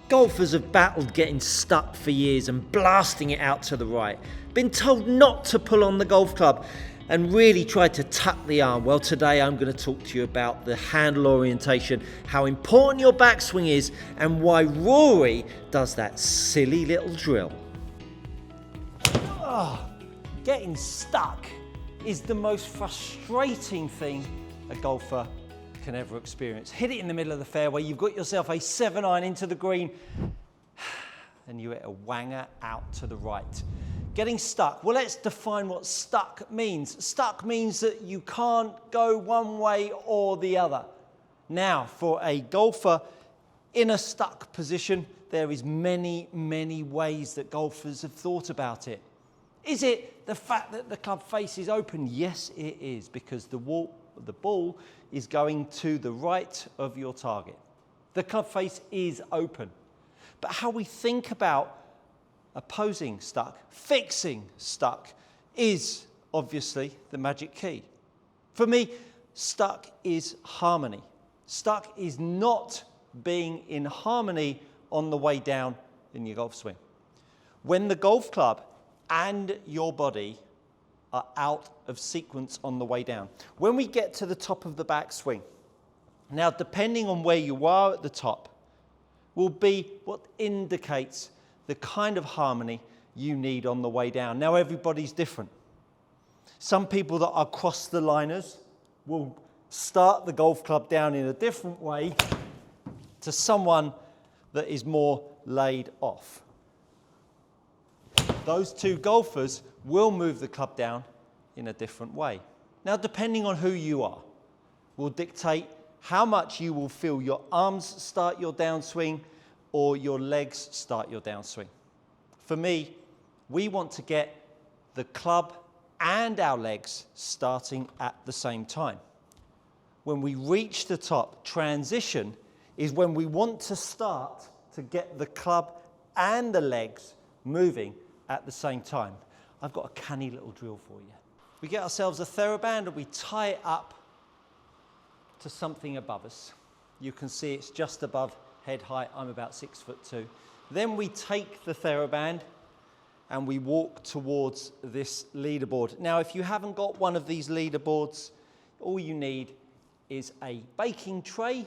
Golfers have battled getting stuck for years and blasting it out to the right, been told not to pull on the golf club and really tried to tuck the arm. Well, today I'm going to talk to you about the handle orientation, how important your backswing is, and why Rory does that silly little drill. Getting stuck is the most frustrating thing a golfer can ever experience. Hit it in the middle of the fairway, you've got yourself a 7-iron into the green, and you hit a wanger out to the right. Getting stuck. Well, let's define what stuck means. Stuck means that you can't go one way or the other. Now, for a golfer in a stuck position, there is many, many ways that golfers have thought about it. Is it the fact that the club face is open? Yes, it is, because the ball is going to the right of your target. The club face is open. But how we think about opposing stuck, fixing stuck, is obviously the magic key. For me, stuck is harmony. Stuck is not being in harmony on the way down in your golf swing. When the golf club and your body are out of sequence on the way down. When we get to the top of the backswing, now depending on where you are at the top, will be what indicates the kind of harmony you need on the way down. Now everybody's different. Some people that are cross the liners will start the golf club down in a different way to someone that is more laid off. Those two golfers will move the club down in a different way. Now, depending on who you are, will dictate how much you will feel your arms start your downswing or your legs start your downswing. For me, we want to get the club and our legs starting at the same time. When we reach the top, transition is when we want to start to get the club and the legs moving at the same time. I've got a canny little drill for you. We get ourselves a TheraBand and we tie it up to something above us. You can see it's just above head height. I'm about 6'2". Then we take the TheraBand and we walk towards this leaderboard. Now, if you haven't got one of these leaderboards, all you need is a baking tray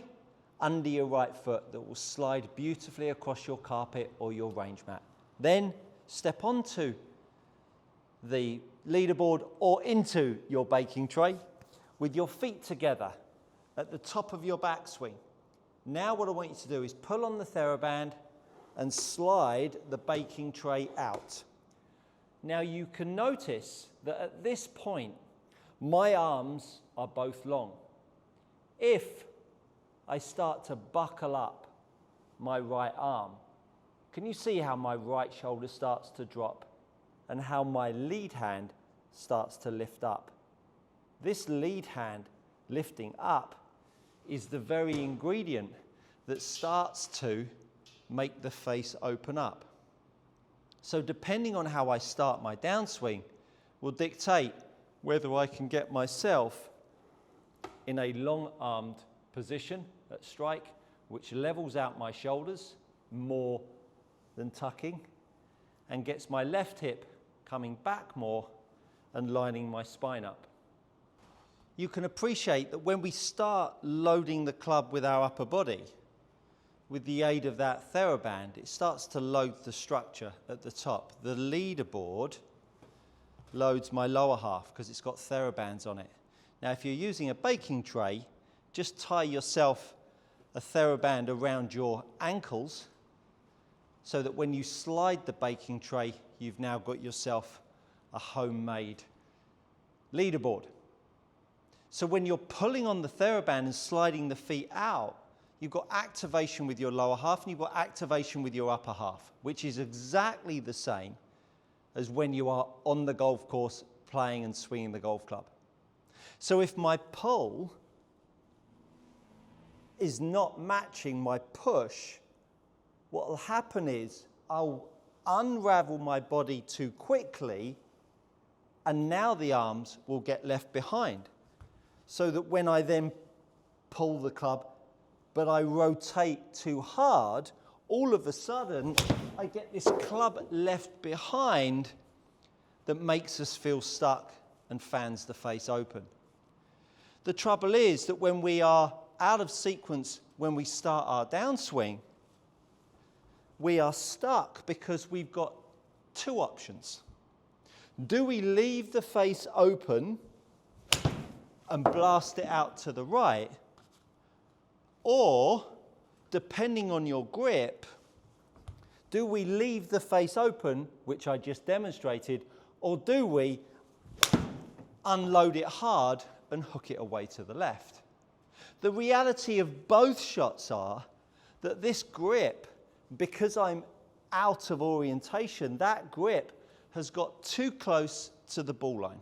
under your right foot that will slide beautifully across your carpet or your range mat. Then step onto the leaderboard or into your baking tray with your feet together at the top of your backswing. Now what I want you to do is pull on the TheraBand and slide the baking tray out. Now you can notice that at this point, my arms are both long. If I start to buckle up my right arm, can you see how my right shoulder starts to drop and how my lead hand starts to lift up? This lead hand lifting up is the very ingredient that starts to make the face open up. So depending on how I start my downswing will dictate whether I can get myself in a long-armed position at strike, which levels out my shoulders more than tucking, and gets my left hip coming back more and lining my spine up. You can appreciate that when we start loading the club with our upper body, with the aid of that TheraBand, it starts to load the structure at the top. The leaderboard loads my lower half because it's got TheraBands on it. Now, if you're using a baking tray, just tie yourself a TheraBand around your ankles so that when you slide the baking tray, you've now got yourself a homemade leaderboard. So when you're pulling on the TheraBand and sliding the feet out, you've got activation with your lower half and you've got activation with your upper half, which is exactly the same as when you are on the golf course playing and swinging the golf club. So if my pull is not matching my push, what will happen is I'll unravel my body too quickly and now the arms will get left behind. So that when I then pull the club, but I rotate too hard, all of a sudden, I get this club left behind that makes us feel stuck and fans the face open. The trouble is that when we are out of sequence, when we start our downswing, we are stuck because we've got two options. Do we leave the face open and blast it out to the right? Or, depending on your grip, do we leave the face open, which I just demonstrated, or do we unload it hard and hook it away to the left? The reality of both shots are that this grip, because I'm out of orientation, that grip has got too close to the ball line.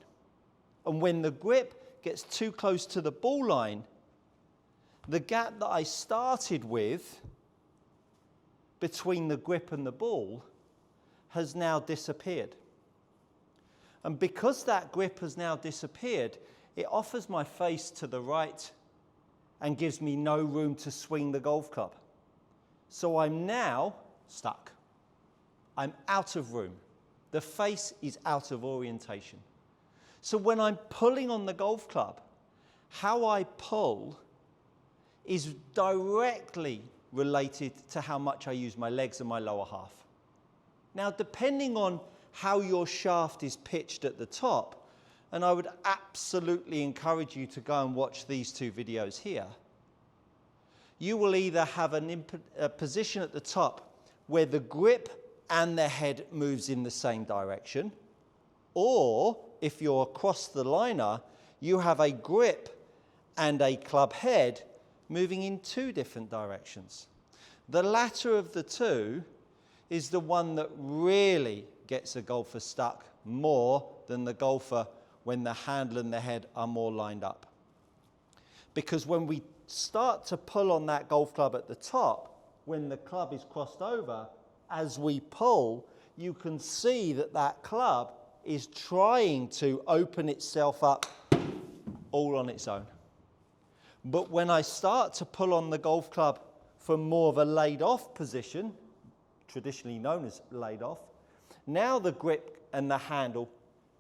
And when the grip gets too close to the ball line, the gap that I started with between the grip and the ball has now disappeared. And because that grip has now disappeared, it offers my face to the right and gives me no room to swing the golf club. So I'm now stuck. I'm out of room. The face is out of orientation. So when I'm pulling on the golf club, how I pull is directly related to how much I use my legs and my lower half. Now, depending on how your shaft is pitched at the top, and I would absolutely encourage you to go and watch these two videos here, you will either have a position at the top where the grip and the head moves in the same direction, or if you're across the liner, you have a grip and a club head moving in two different directions. The latter of the two is the one that really gets a golfer stuck more than the golfer when the handle and the head are more lined up. Because when we start to pull on that golf club at the top, when the club is crossed over, as we pull, you can see that that club is trying to open itself up all on its own. But when I start to pull on the golf club from more of a laid-off position, traditionally known as laid-off, now the grip and the handle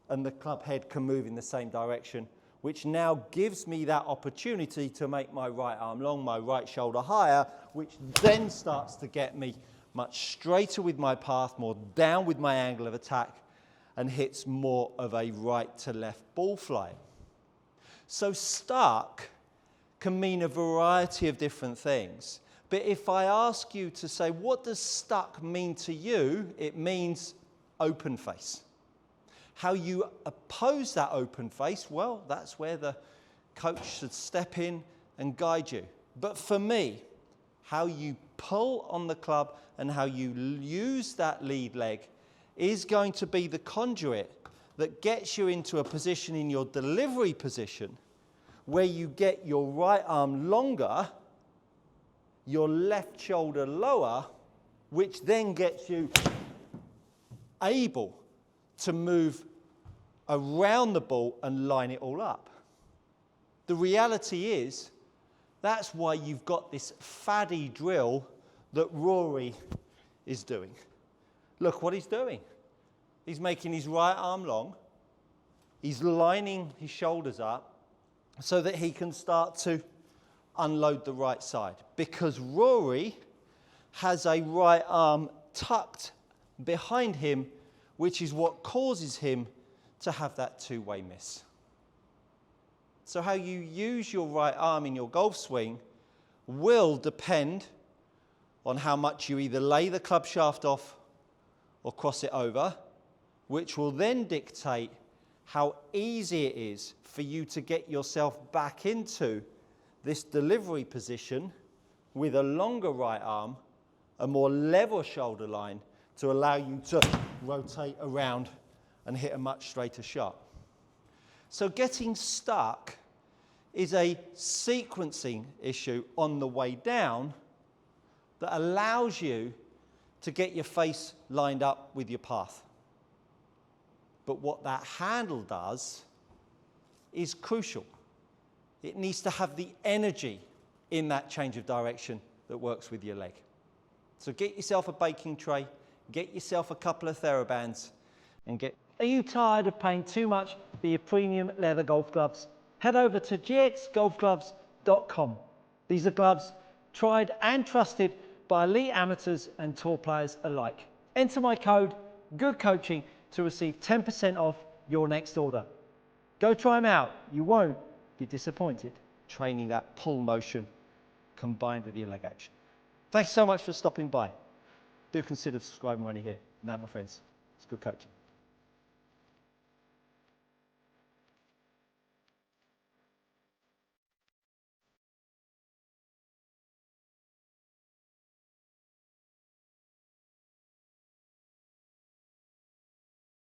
and the club head can move in the same direction, which now gives me that opportunity to make my right arm long, my right shoulder higher, which then starts to get me much straighter with my path, more down with my angle of attack, and hits more of a right to left ball flight. So stuck can mean a variety of different things. But if I ask you to say, what does stuck mean to you? It means open face. How you oppose that open face, well, that's where the coach should step in and guide you. But for me, how you pull on the club and how you use that lead leg is going to be the conduit that gets you into a position in your delivery position where you get your right arm longer, your left shoulder lower, which then gets you able to move around the ball and line it all up. The reality is, that's why you've got this faddy drill that Rory is doing. Look what he's doing. He's making his right arm long. He's lining his shoulders up so that he can start to unload the right side. Because Rory has a right arm tucked behind him, which is what causes him to have that two-way miss. So how you use your right arm in your golf swing will depend on how much you either lay the club shaft off or cross it over, which will then dictate how easy it is for you to get yourself back into this delivery position with a longer right arm, a more level shoulder line to allow you to rotate around and hit a much straighter shot. So getting stuck is a sequencing issue on the way down that allows you to get your face lined up with your path. But what that handle does is crucial. It needs to have the energy in that change of direction that works with your leg. So get yourself a baking tray, get yourself a couple of TheraBands, and get... Are you tired of paying too much for your premium leather golf gloves? Head over to gxgolfgloves.com. These are gloves tried and trusted by elite amateurs and tour players alike. Enter my code GOODCOACHING to receive 10% off your next order. Go try them out. You won't be disappointed. Training that pull motion combined with your leg action. Thanks so much for stopping by. Do consider subscribing when you're here. Now, my friends, it's good coaching.